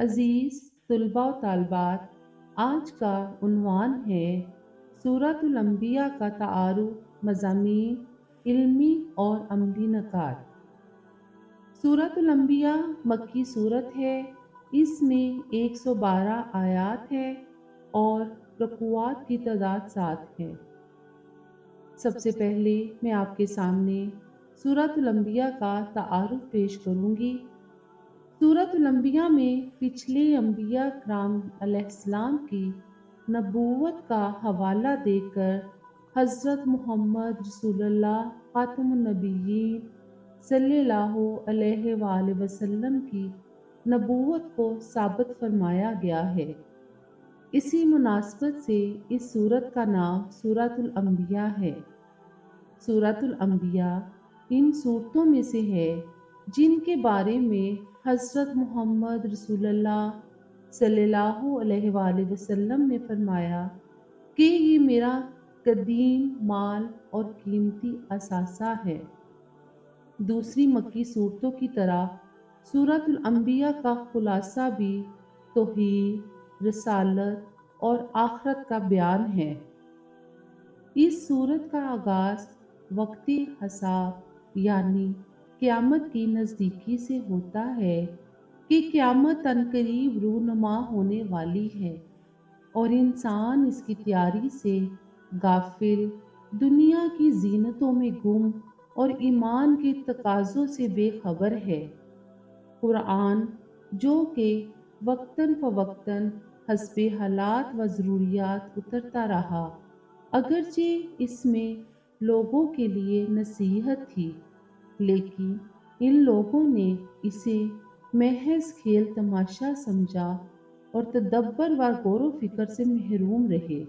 عزیز طلباء و طالبات، آج کا عنوان ہے سورۃ الانبیاء کا تعارف، مضامین، علمی اور عملی نکات۔ سورۃ الانبیاء مکی صورت ہے۔ اس میں 112 آیات ہے اور رکوعات کی تعداد 7 ہے۔ سب سے پہلے میں آپ کے سامنے سورۃ الانبیاء کا تعارف پیش کروں گی۔ سورۃ الانبیاء میں پچھلے انبیاء کرام علیہ السلام کی نبوت کا حوالہ دے کر حضرت محمد رسول اللہ خاتم النبیین صلی اللہ علیہ وآلہ وسلم کی نبوت کو ثابت فرمایا گیا ہے۔ اسی مناسبت سے اس سورت کا نام سورۃ الانبیاء ہے۔ سورۃ الانبیاء ان سورتوں میں سے ہے جن کے بارے میں حضرت محمد رسول اللہ صلی اللہ علیہ وآلہ وسلم نے فرمایا کہ یہ میرا قدیم مال اور قیمتی اثاثہ ہے۔ دوسری مکی صورتوں کی طرح سورۃ الانبیاء کا خلاصہ بھی توحید، رسالت اور آخرت کا بیان ہے۔ اس سورت کا آغاز وقت حساب یعنی قیامت کی نزدیکی سے ہوتا ہے کہ قیامت عنقریب رونما ہونے والی ہے اور انسان اس کی تیاری سے غافل، دنیا کی زینتوں میں گم اور ایمان کے تقاضوں سے بے خبر ہے۔ قرآن جو کہ وقتاً فوقتاً حسب حالات و ضروریات اترتا رہا، اگرچہ اس میں لوگوں کے لیے نصیحت تھی، لیکن ان لوگوں نے اسے محض کھیل تماشا سمجھا اور تدبر و غور و فکر سے محروم رہے،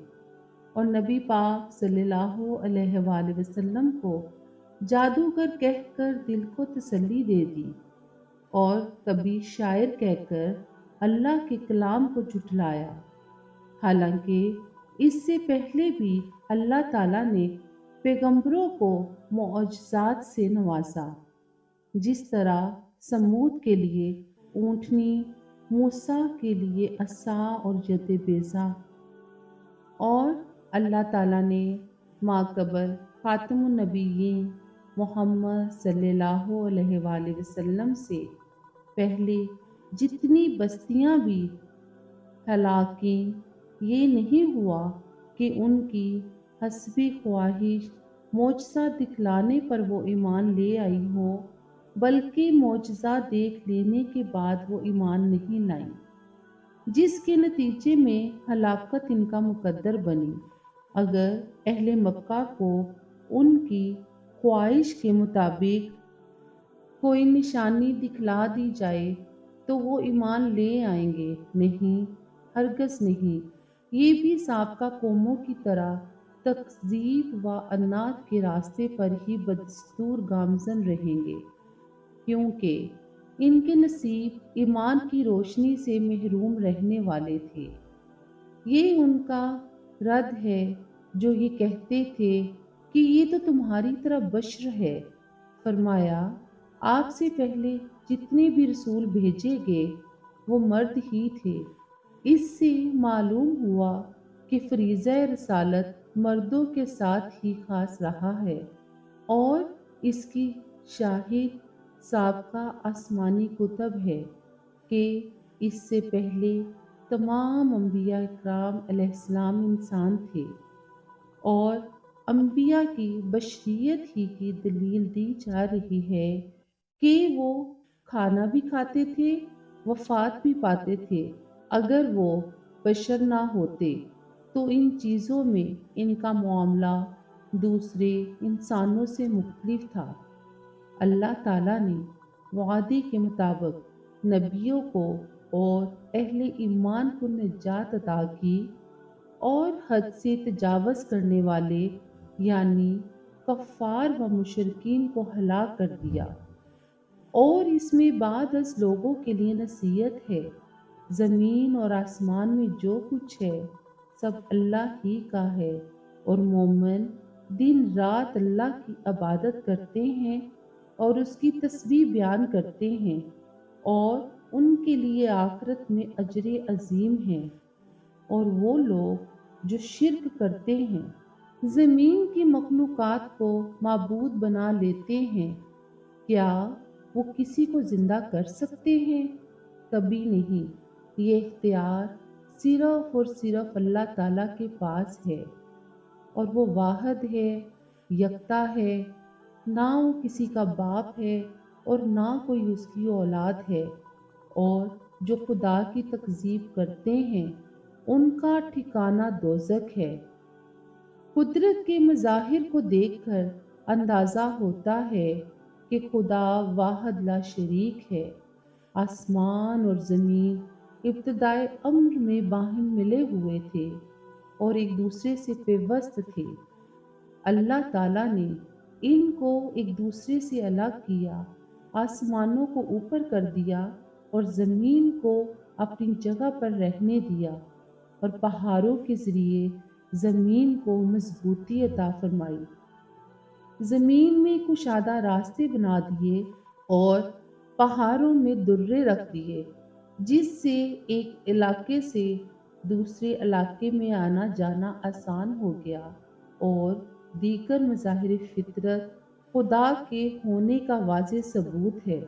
اور نبی پاک صلی اللہ علیہ وآلہ وسلم کو جادوگر کہہ کر دل کو تسلی دے دی اور کبھی شاعر کہہ کر اللہ کے کلام کو جھٹلایا۔ حالانکہ اس سے پہلے بھی اللہ تعالیٰ نے پیغمبروں کو معجزات سے نوازا، جس طرح سمود کے لیے اونٹنی، موسیٰ کے لیے عصا اور ید بیضا، اور اللہ تعالیٰ نے ماقبل خاتم النبیین محمد صلی اللہ علیہ وآلہ وسلم سے پہلے جتنی بستیاں بھی ہلاک کیں، یہ نہیں ہوا کہ ان کی حسبی خواہش معجزہ دکھلانے پر وہ ایمان لے آئی ہوں، بلکہ معجزہ دیکھ لینے کے بعد وہ ایمان نہیں لائیں، جس کے نتیجے میں ہلاکت ان کا مقدر بنی۔ اگر اہل مکہ کو ان کی خواہش کے مطابق کوئی نشانی دکھلا دی جائے تو وہ ایمان لے آئیں گے؟ نہیں، ہرگز نہیں۔ یہ بھی سابقہ قوموں کی طرح تکذیب و عناد کے راستے پر ہی بدستور گامزن رہیں گے، کیونکہ ان کے نصیب ایمان کی روشنی سے محروم رہنے والے تھے۔ یہ ان کا رد ہے جو یہ کہتے تھے کہ یہ تو تمہاری طرح بشر ہے۔ فرمایا، آپ سے پہلے جتنے بھی رسول بھیجے گئے وہ مرد ہی تھے۔ اس سے معلوم ہوا کہ فریضہ رسالت مردوں کے ساتھ ہی خاص رہا ہے، اور اس کی شاہد سابقہ آسمانی کتب ہے کہ اس سے پہلے تمام انبیاء اکرام علیہ السلام انسان تھے، اور انبیاء کی بشریت ہی کی دلیل دی جا رہی ہے کہ وہ کھانا بھی کھاتے تھے، وفات بھی پاتے تھے۔ اگر وہ بشر نہ ہوتے تو ان چیزوں میں ان کا معاملہ دوسرے انسانوں سے مختلف تھا۔ اللہ تعالیٰ نے وعدے کے مطابق نبیوں کو اور اہل ایمان کو نجات عطا کی، اور حد سے تجاوز کرنے والے یعنی کفار و مشرکین کو ہلاک کر دیا۔ اور اس میں بعد از لوگوں کے لیے نصیحت ہے۔ زمین اور آسمان میں جو کچھ ہے سب اللہ ہی کا ہے، اور مومن دن رات اللہ کی عبادت کرتے ہیں اور اس کی تسبیح بیان کرتے ہیں، اور ان کے لیے آخرت میں اجر عظیم ہے، اور وہ لوگ جو شرک کرتے ہیں، زمین کی مخلوقات کو معبود بنا لیتے ہیں، کیا وہ کسی کو زندہ کر سکتے ہیں؟ کبھی نہیں۔ یہ اختیار صرف اور صرف اللہ تعالیٰ کے پاس ہے، اور وہ واحد ہے، یکتا ہے، نہ وہ کسی کا باپ ہے اور نہ کوئی اس کی اولاد ہے، اور جو خدا کی تکذیب کرتے ہیں ان کا ٹھکانہ دوزخ ہے۔ قدرت کے مظاہر کو دیکھ کر اندازہ ہوتا ہے کہ خدا واحد لا شریک ہے۔ آسمان اور زمین ابتدائے امر میں باہم ملے ہوئے تھے اور ایک دوسرے سے پیوست تھے۔ اللہ تعالیٰ نے ان کو ایک دوسرے سے الگ کیا، آسمانوں کو اوپر کر دیا اور زمین کو اپنی جگہ پر رہنے دیا، اور پہاڑوں کے ذریعے زمین کو مضبوطی عطا فرمائی۔ زمین میں کشادہ راستے بنا دیے اور پہاڑوں میں درے رکھ دیے، جس سے ایک علاقے سے دوسرے علاقے میں آنا جانا آسان ہو گیا، اور دیگر مظاہر فطرت خدا کے ہونے کا واضح ثبوت ہے۔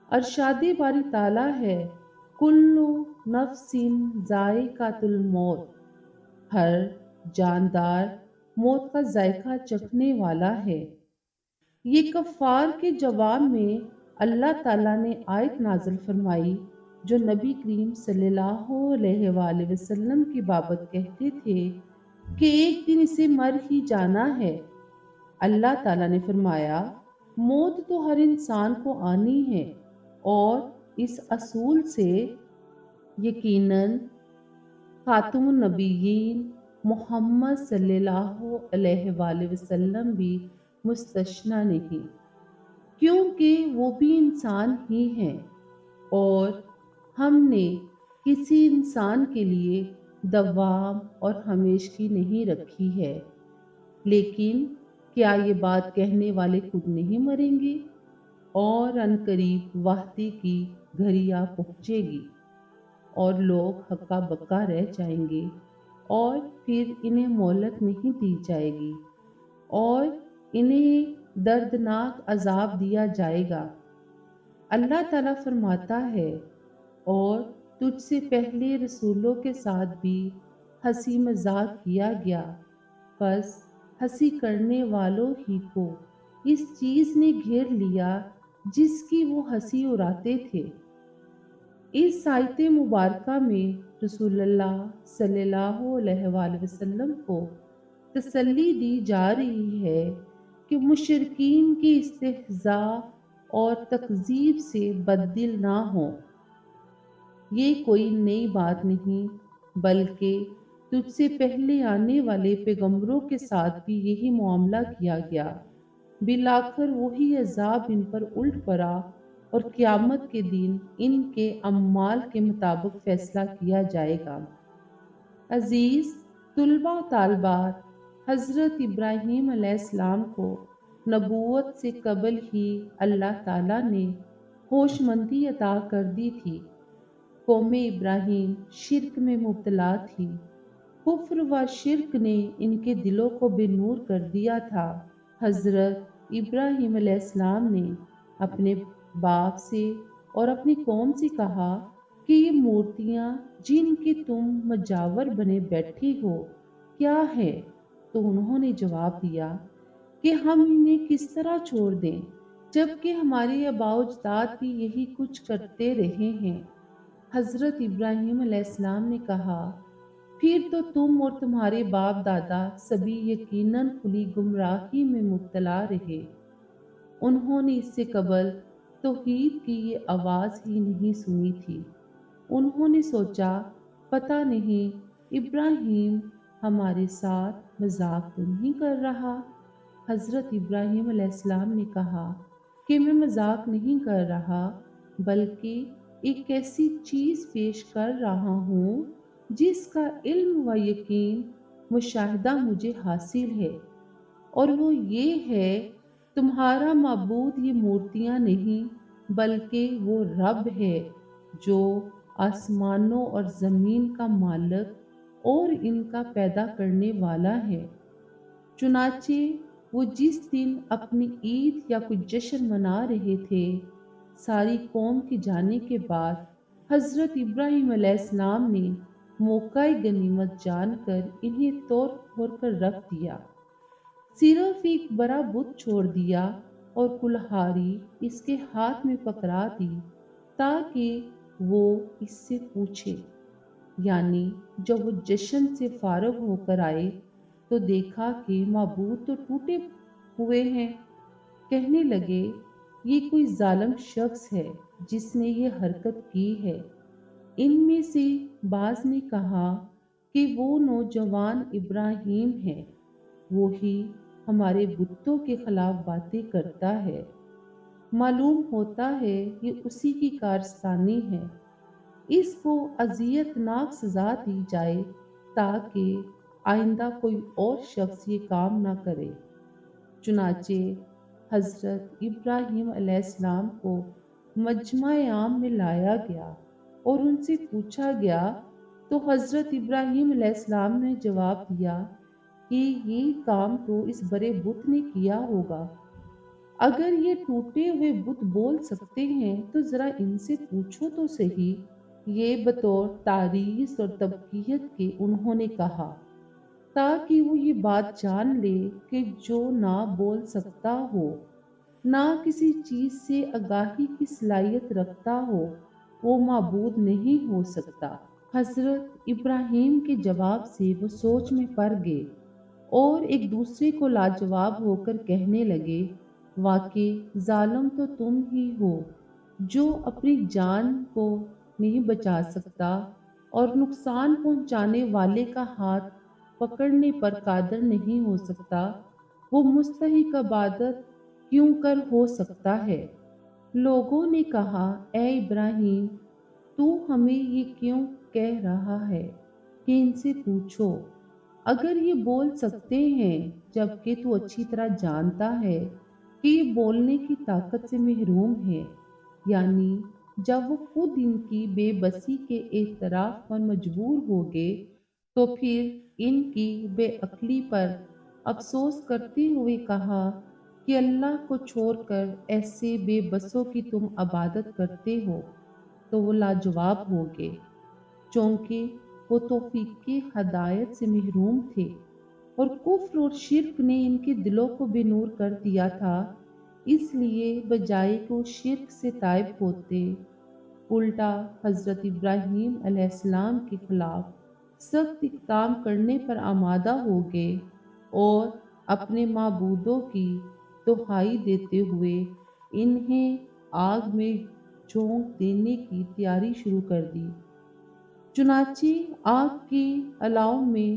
ارشاد باری تعالیٰ ہے، کلو نفس ذائقۃ الموت، ہر جاندار موت کا ذائقہ چکھنے والا ہے۔ یہ کفار کے جواب میں اللہ تعالیٰ نے آیت نازل فرمائی جو نبی کریم صلی اللہ علیہ وآلہ وسلم کی بابت کہتے تھے کہ ایک دن اسے مر ہی جانا ہے۔ اللہ تعالیٰ نے فرمایا، موت تو ہر انسان کو آنی ہے، اور اس اصول سے یقیناً خاتم النبیین محمد صلی اللہ علیہ وآلہ وسلم بھی مستثنی نہیں، کیونکہ وہ بھی انسان ہی ہیں، اور ہم نے کسی انسان کے لیے دوام اور ہمیشگی نہیں رکھی ہے۔ لیکن کیا یہ بات کہنے والے خود نہیں مریں گے؟ اور عنقریب وحدی کی گھڑی آ پہنچے گی، اور لوگ ہکا بکا رہ جائیں گے، اور پھر انہیں مہلت نہیں دی جائے گی، اور انہیں دردناک عذاب دیا جائے گا۔ اللہ تعالیٰ فرماتا ہے، اور تجھ سے پہلے رسولوں کے ساتھ بھی ہنسی مذاق کیا گیا، بس ہنسی کرنے والوں ہی کو اس چیز نے گھیر لیا جس کی وہ ہنسی اڑاتے تھے۔ اس آیت مبارکہ میں رسول اللہ صلی اللہ علیہ وآلہ وسلم کو تسلی دی جا رہی ہے کہ مشرکین کی استہزاء اور تکذیب سے بددل نہ ہوں۔ یہ کوئی نئی بات نہیں، بلکہ تجھ سے پہلے آنے والے پیغمبروں کے ساتھ بھی یہی معاملہ کیا گیا۔ بالآخر وہی عذاب ان پر الٹ پڑا، اور قیامت کے دن ان کے اعمال کے مطابق فیصلہ کیا جائے گا۔ عزیز طلباء و طالبات، حضرت ابراہیم علیہ السلام کو نبوت سے قبل ہی اللہ تعالیٰ نے ہوش مندی عطا کر دی تھی۔ قوم ابراہیم شرک میں مبتلا تھی، کفر و شرک نے ان کے دلوں کو بے نور کر دیا تھا۔ حضرت ابراہیم علیہ السلام نے اپنے باپ سے اور اپنی قوم سے کہا کہ یہ مورتیاں جن کی تم مجاور بنے بیٹھے ہو کیا ہے؟ تو انہوں نے جواب دیا کہ ہم انہیں کس طرح چھوڑ دیں، جبکہ ہمارے آباء و اجداد بھی یہی کچھ کرتے رہے ہیں۔ حضرت ابراہیم علیہ السلام نے کہا، پھر تو تم اور تمہارے باپ دادا سبھی یقیناً کھلی گمراہی میں مبتلا رہے۔ انہوں نے اس سے قبل توحید کی یہ آواز ہی نہیں سنی تھی۔ انہوں نے سوچا، پتہ نہیں ابراہیم ہمارے ساتھ مذاق تو نہیں کر رہا۔ حضرت ابراہیم علیہ السلام نے کہا کہ میں مذاق نہیں کر رہا، بلکہ ایک ایسی چیز پیش کر رہا ہوں جس کا علم و یقین مشاہدہ مجھے حاصل ہے، اور وہ یہ ہے، تمہارا معبود یہ مورتیاں نہیں بلکہ وہ رب ہے جو آسمانوں اور زمین کا مالک اور ان کا پیدا کرنے والا ہے۔ چنانچہ وہ جس دن اپنی عید یا کوئی جشن منا رہے تھے، ساری قوم کے جانے کے بعد حضرت ابراہیم علیہ السلام نے موقع غنیمت جان کر انہیں توڑ پھوڑ کر رکھ دیا، صرف ایک بڑا بت چھوڑ دیا اور کلہاڑی اس کے ہاتھ میں پکڑا دی تاکہ وہ اس سے پوچھے۔ یعنی جب وہ جشن سے فارغ ہو کر آئے تو دیکھا کہ معبود تو ٹوٹے ہوئے ہیں۔ کہنے لگے یہ کوئی ظالم شخص ہے جس نے یہ حرکت کی ہے۔ ان میں سے بعض نے کہا کہ وہ نوجوان ابراہیم ہے، وہی ہمارے بتوں کے خلاف باتیں کرتا ہے، معلوم ہوتا ہے یہ اسی کی کارستانی ہے، اس کو اذیت ناک سزا دی جائے تاکہ آئندہ کوئی اور شخص یہ کام نہ کرے۔ چنانچہ حضرت ابراہیم علیہ السلام کو مجمع عام میں لایا گیا اور ان سے پوچھا گیا تو حضرت ابراہیم علیہ السلام نے جواب دیا کہ یہ کام تو اس بڑے بت نے کیا ہوگا۔ اگر یہ ٹوٹے ہوئے بت بول سکتے ہیں تو ذرا ان سے پوچھو تو صحیح۔ یہ بطور تعریض اور تبکیت کے انہوں نے کہا تاکہ وہ یہ بات جان لے کہ جو نہ بول سکتا ہو، نہ کسی چیز سے آگاہی کی صلاحیت رکھتا ہو، وہ معبود نہیں ہو سکتا۔ حضرت ابراہیم کے جواب سے وہ سوچ میں پڑ گئے اور ایک دوسرے کو لاجواب ہو کر کہنے لگے، واقعی ظالم تو تم ہی ہو جو اپنی جان کو نہیں بچا سکتا اور نقصان پہنچانے والے کا ہاتھ پکڑنے پر قادر نہیں ہو سکتا، وہ مستحق عبادت کیوں کر ہو سکتا ہے۔ لوگوں نے کہا، اے ابراہیم، تو ہمیں یہ کیوں کہہ رہا ہے کہ ان سے پوچھو؟ اگر یہ بول سکتے ہیں جبکہ تو اچھی طرح جانتا ہے کہ یہ بولنے کی طاقت سے محروم ہے، یعنی جب وہ خود ان کی بے بسی کے اعتراف پر مجبور ہو گئے تو پھر ان کی بے عقلی پر افسوس کرتے ہوئے کہا کہ اللہ کو چھوڑ کر ایسے بے بسوں کی تم عبادت کرتے ہو، تو وہ لاجواب ہو گئے، چونکہ وہ توفیق کی ہدایت سے محروم تھے اور کفر اور شرک نے ان کے دلوں کو بے نور کر دیا تھا، اس لیے بجائے کہ وہ شرک سے تائب ہوتے، الٹا حضرت ابراہیم علیہ السلام کے خلاف سخت اقدام کرنے پر آمادہ ہو گئے اور اپنے معبودوں کی دہائی دیتے ہوئے انہیں آگ میں جھونک دینے کی تیاری شروع کر دی۔ چنانچہ آگ کی الاؤ میں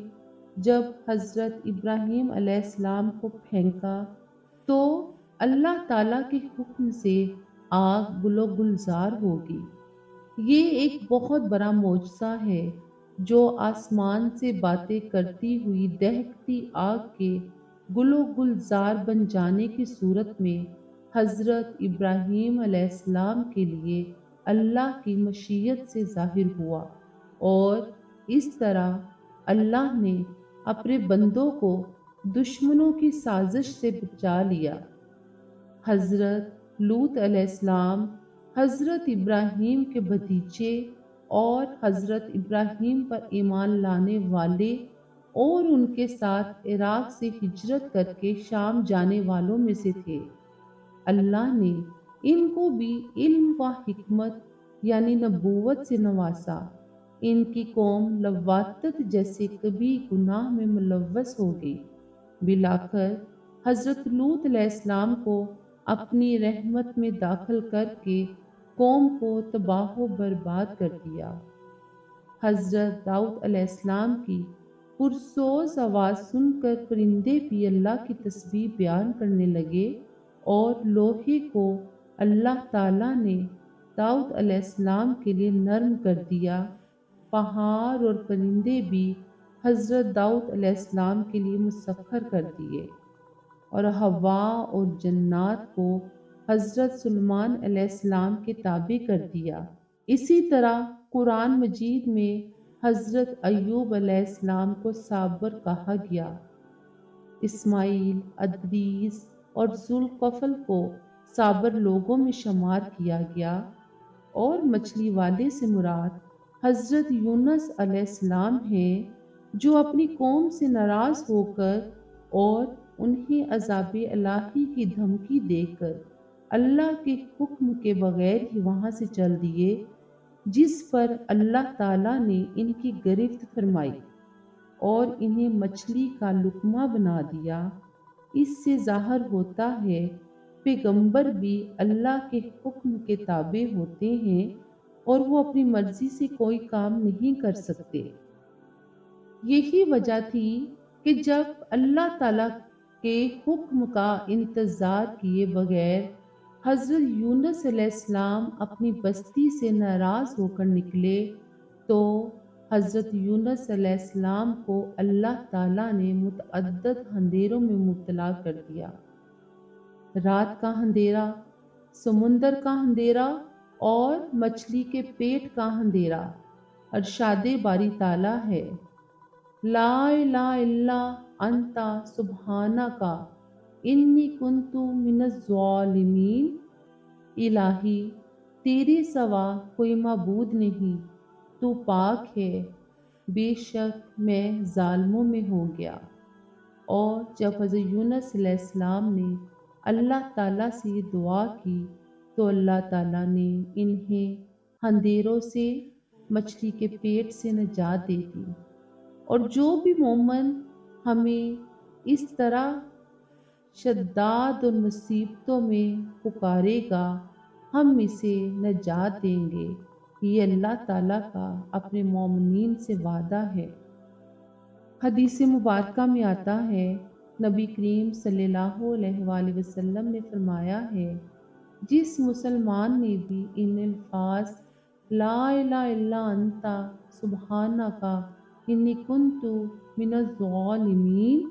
جب حضرت ابراہیم علیہ السلام کو پھینکا تو اللہ تعالیٰ کے حکم سے آگ گل و گلزار ہوگی۔ یہ ایک بہت بڑا معجزہ ہے جو آسمان سے باتیں کرتی ہوئی دہکتی آگ کے گل و گلزار بن جانے کی صورت میں حضرت ابراہیم علیہ السلام کے لیے اللہ کی مشیت سے ظاہر ہوا، اور اس طرح اللہ نے اپنے بندوں کو دشمنوں کی سازش سے بچا لیا۔ حضرت لوط علیہ السلام حضرت ابراہیم کے بھتیجے اور حضرت ابراہیم پر ایمان لانے والے اور ان کے ساتھ عراق سے ہجرت کر کے شام جانے والوں میں سے تھے۔ اللہ نے ان کو بھی علم و حکمت یعنی نبوت سے نوازا۔ ان کی قوم لواطت جیسے کبھی گناہ میں ملوث ہو گئی، بلاخر حضرت لوط علیہ السلام کو اپنی رحمت میں داخل کر کے قوم کو تباہ و برباد کر دیا۔ حضرت داؤد علیہ السلام کی پرسوز آواز سن کر پرندے بھی اللہ کی تسبیح بیان کرنے لگے، اور لوہے کو اللہ تعالیٰ نے داؤد علیہ السلام کے لیے نرم کر دیا۔ پہاڑ اور پرندے بھی حضرت داؤد علیہ السلام کے لیے مسخر کر دیے، اور ہوا اور جنات کو حضرت سلیمان علیہ السلام کے تابع کر دیا۔ اسی طرح قرآن مجید میں حضرت ایوب علیہ السلام کو صابر کہا گیا، اسماعیل، ادریس اور ذوالکفل کو صابر لوگوں میں شمار کیا گیا، اور مچھلی والے سے مراد حضرت یونس علیہ السلام ہیں، جو اپنی قوم سے ناراض ہو کر اور انہیں عذاب الہی کی دھمکی دے کر اللہ کے حکم کے بغیر ہی وہاں سے چل دیے، جس پر اللہ تعالیٰ نے ان کی گرفت فرمائی اور انہیں مچھلی کا لقمہ بنا دیا۔ اس سے ظاہر ہوتا ہے پیغمبر بھی اللہ کے حکم کے تابع ہوتے ہیں اور وہ اپنی مرضی سے کوئی کام نہیں کر سکتے۔ یہی وجہ تھی کہ جب اللہ تعالیٰ کے حکم کا انتظار کیے بغیر حضرت یونس علیہ السلام اپنی بستی سے ناراض ہو کر نکلے، تو حضرت یونس علیہ السلام کو اللہ تعالیٰ نے متعدد اندھیروں میں مبتلا کر دیا۔ رات کا اندھیرا، سمندر کا اندھیرا اور مچھلی کے پیٹ کا اندھیرا۔ ارشاد باری تعالیٰ ہے، لا الہ الا انت سبحانک انی کنت من الظالمین۔ الہی، تیرے سوا کوئی معبود نہیں، تو پاک ہے، بے شک میں ظالموں میں ہو گیا۔ اور جب حضرت یونس علیہ السلام نے اللہ تعالیٰ سے یہ دعا کی تو اللہ تعالیٰ نے انہیں اندھیروں سے، مچھلی کے پیٹ سے نجات دے دی۔ اور جو بھی مومن ہمیں اس طرح شدائد اور مصیبتوں میں پکارے گا، ہم اسے نجات دیں گے۔ یہ اللہ تعالیٰ کا اپنے مومنین سے وعدہ ہے۔ حدیث مبارکہ میں آتا ہے، نبی کریم صلی اللہ علیہ وآلہ وسلم نے فرمایا ہے، جس مسلمان نے بھی ان الفاظ لا الہ الا انت سبحانک انی کنت من الظالمین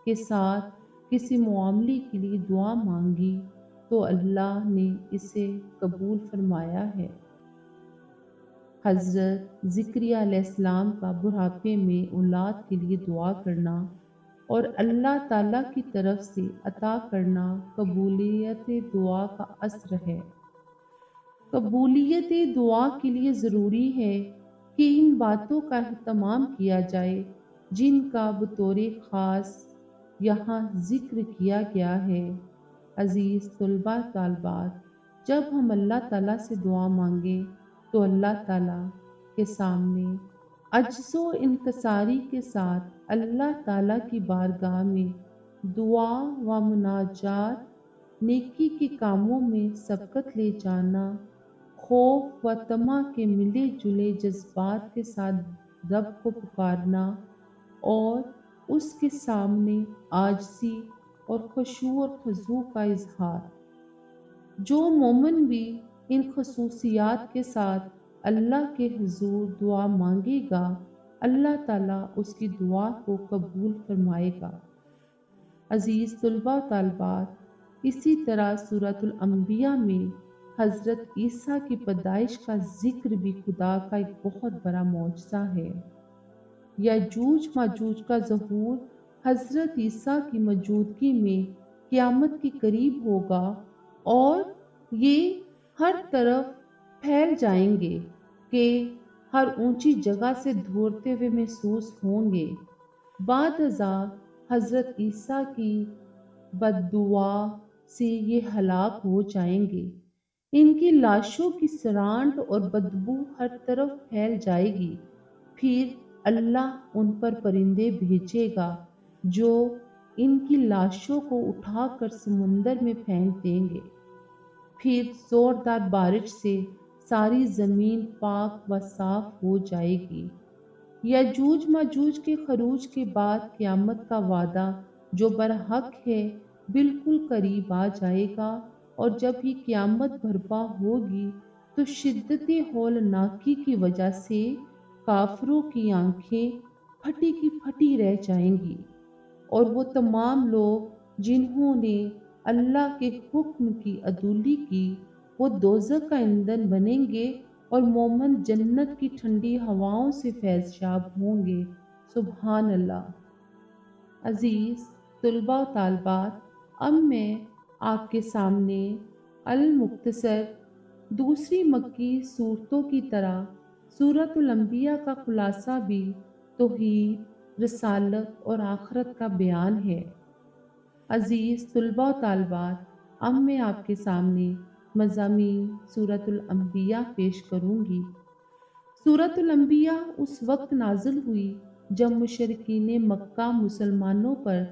کے ساتھ کسی معاملے کے لیے دعا مانگی تو اللہ نے اسے قبول فرمایا ہے۔ حضرت زکریا علیہ السلام کا بڑھاپے میں اولاد کے لیے دعا کرنا اور اللہ تعالیٰ کی طرف سے عطا کرنا قبولیت دعا کا اثر ہے۔ قبولیت دعا کے لیے ضروری ہے کہ ان باتوں کا اہتمام کیا جائے جن کا بطور خاص یہاں ذکر کیا گیا ہے۔ عزیز طلباء طالبات، جب ہم اللہ تعالیٰ سے دعا مانگیں تو اللہ تعالیٰ کے سامنے عجز و انکساری کے ساتھ اللہ تعالیٰ کی بارگاہ میں دعا و مناجات، نیکی کے کاموں میں سبقت لے جانا، خوف و طمع کے ملے جلے جذبات کے ساتھ رب کو پکارنا اور اس کے سامنے عاجزی اور خشوع اور خضوع کا اظہار۔ جو مومن بھی ان خصوصیات کے ساتھ اللہ کے حضور دعا مانگے گا، اللہ تعالیٰ اس کی دعا کو قبول فرمائے گا۔ عزیز طلباء و طالبات، اسی طرح سورۃ الانبیاء میں حضرت عیسیٰ کی پیدائش کا ذکر بھی خدا کا ایک بہت بڑا معجزہ ہے۔ یاجوج ماجوج کا ظہور حضرت عیسیٰ کی موجودگی میں قیامت کے قریب ہوگا اور یہ ہر طرف پھیل جائیں گے کہ ہر اونچی جگہ سے دھورتے ہوئے محسوس ہوں گے۔ بعد ازاں حضرت عیسیٰ کی بددعا سے یہ ہلاک ہو جائیں گے۔ ان کی لاشوں کی سرانڈ اور بدبو ہر طرف پھیل جائے گی۔ پھر اللہ ان پر پرندے بھیجے گا جو ان کی لاشوں کو اٹھا کر سمندر میں پھینک دیں گے۔ پھر زوردار بارش سے ساری زمین پاک و صاف ہو جائے گی۔ یاجوج ماجوج کے خروج کے بعد قیامت کا وعدہ جو برحق ہے بالکل قریب آ جائے گا، اور جب یہ قیامت برپا ہوگی تو شدت ہولناکی کی وجہ سے کافروں کی آنکھیں پھٹی کی پھٹی رہ جائیں گی، اور وہ تمام لوگ جنہوں نے اللہ کے حکم کی عدولی کی، وہ دوزخ کا ایندھن بنیں گے اور مومن جنت کی ٹھنڈی ہواؤں سے فیض یاب ہوں گے۔ سبحان اللہ۔ عزیز طلباء و طالبات، اب میں آپ کے سامنے المختصر دوسری مکی صورتوں کی طرح سورۃ الانبیاء کا خلاصہ بھی توحید، رسالت اور آخرت کا بیان ہے۔ عزیز طلباء و طالبات، اب میں آپ کے سامنے مضامین سورۃ الانبیاء پیش کروں گی۔ سورۃ الانبیاء اس وقت نازل ہوئی جب مشرکین مکہ مسلمانوں پر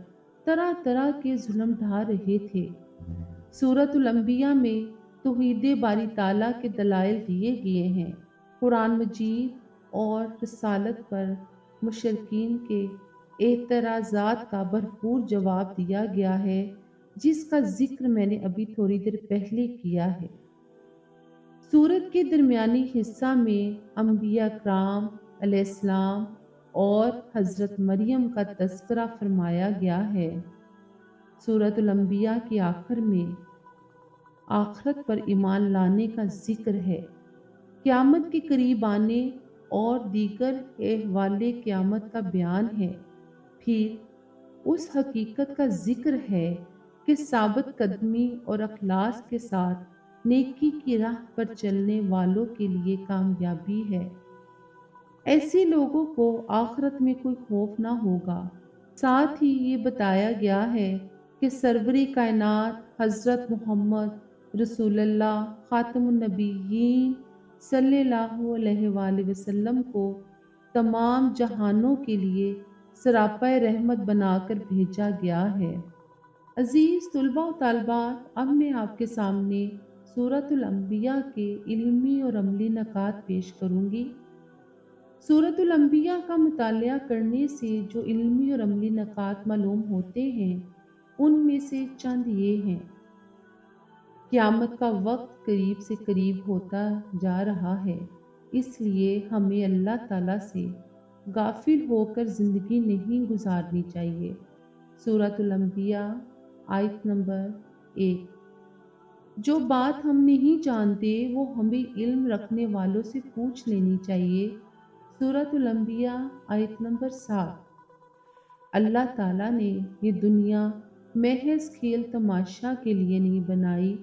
طرح طرح کے ظلم ڈھا رہے تھے۔ سورۃ الانبیاء میں توحید باری تعالیٰ کے دلائل دیے گئے ہیں۔ قرآن مجید اور رسالت پر مشرکین کے اعتراضات کا بھرپور جواب دیا گیا ہے، جس کا ذکر میں نے ابھی تھوڑی دیر پہلے کیا ہے۔ سورت کے درمیانی حصہ میں انبیاء کرام علیہ السلام اور حضرت مریم کا تذکرہ فرمایا گیا ہے۔ سورۃ الانبیاء کی آخر میں آخرت پر ایمان لانے کا ذکر ہے، قیامت کے قریب آنے اور دیگر احوال قیامت کا بیان ہے۔ پھر اس حقیقت کا ذکر ہے کہ ثابت قدمی اور اخلاص کے ساتھ نیکی کی راہ پر چلنے والوں کے لیے کامیابی ہے۔ ایسے لوگوں کو آخرت میں کوئی خوف نہ ہوگا۔ ساتھ ہی یہ بتایا گیا ہے کہ سرور کائنات حضرت محمد رسول اللہ خاتم النبیین صلی اللہ علیہ وآلہ وسلم کو تمام جہانوں کے لیے سراپا رحمت بنا کر بھیجا گیا ہے۔ عزیز طلباء و طالبات، اب میں آپ کے سامنے سورۃ الانبیاء کے علمی اور عملی نکات پیش کروں گی۔ سورۃ الانبیاء کا مطالعہ کرنے سے جو علمی اور عملی نکات معلوم ہوتے ہیں، ان میں سے چند یہ ہیں۔ قیامت کا وقت قریب سے قریب ہوتا جا رہا ہے، اس لیے ہمیں اللہ تعالیٰ سے غافل ہو کر زندگی نہیں گزارنی چاہیے۔ سورۃ الانبیاء آیت نمبر 1۔ جو بات ہم نہیں جانتے وہ ہمیں علم رکھنے والوں سے پوچھ لینی چاہیے۔ سورۃ الانبیاء آیت نمبر 7۔ اللہ تعالیٰ نے یہ دنیا محض کھیل تماشا کے لیے نہیں بنائی،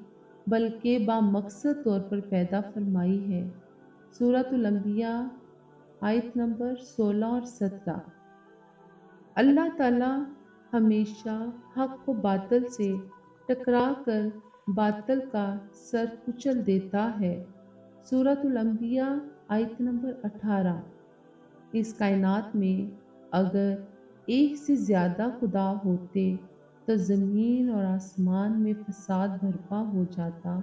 بلکہ بامقصد طور پر پیدا فرمائی ہے۔ سورۃ الانبیاء آیت نمبر 16 اور 17۔ اللہ تعالیٰ ہمیشہ حق و باطل سے ٹکرا کر باطل کا سر کچل دیتا ہے۔ سورۃ الانبیاء آیت نمبر 18۔ اس کائنات میں اگر ایک سے زیادہ خدا ہوتے تو زمین اور آسمان میں فساد برپا ہو جاتا۔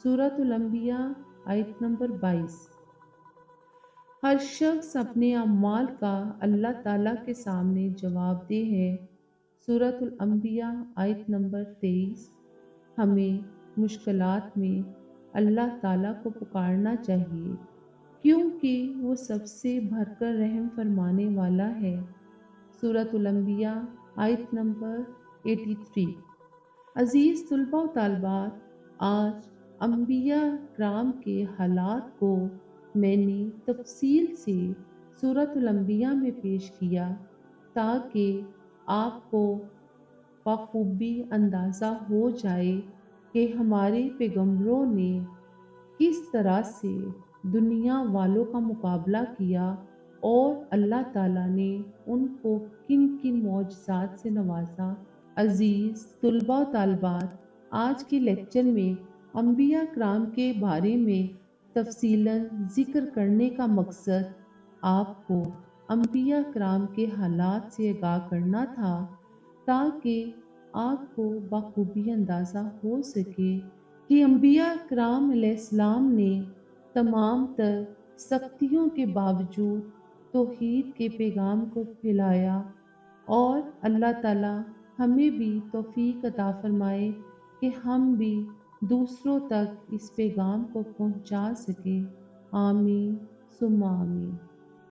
سورۃ الانبیاء آیت نمبر 22۔ ہر شخص اپنے اعمال کا اللہ تعالیٰ کے سامنے جواب دہ ہے۔ سورۃ الانبیاء آیت نمبر 23۔ ہمیں مشکلات میں اللہ تعالیٰ کو پکارنا چاہیے، کیونکہ وہ سب سے بڑھ کر رحم فرمانے والا ہے۔ سورۃ الانبیاء آیت نمبر 83۔ عزیز طلباء و طالبات، آج انبیاء کرام کے حالات کو میں نے تفصیل سے سورۃ الانبیاء میں پیش کیا تاکہ آپ کو بخوبی اندازہ ہو جائے کہ ہمارے پیغمبروں نے کس طرح سے دنیا والوں کا مقابلہ کیا اور اللہ تعالیٰ نے ان کو کن کن معجزات سے نوازا۔ عزیز طلباء و طالبات، آج کے لیکچر میں انبیاء کرام کے بارے میں تفصیلاً ذکر کرنے کا مقصد آپ کو انبیاء کرام کے حالات سے آگاہ کرنا تھا، تاکہ آپ کو بخوبی اندازہ ہو سکے کہ انبیاء کرام علیہ السلام نے تمام تر سختیوں کے باوجود توحید کے پیغام کو پھیلایا، اور اللہ تعالیٰ ہمیں بھی توفیق عطا فرمائے کہ ہم بھی دوسروں تک اس پیغام کو پہنچا سکیں۔ آمین ثم آمین۔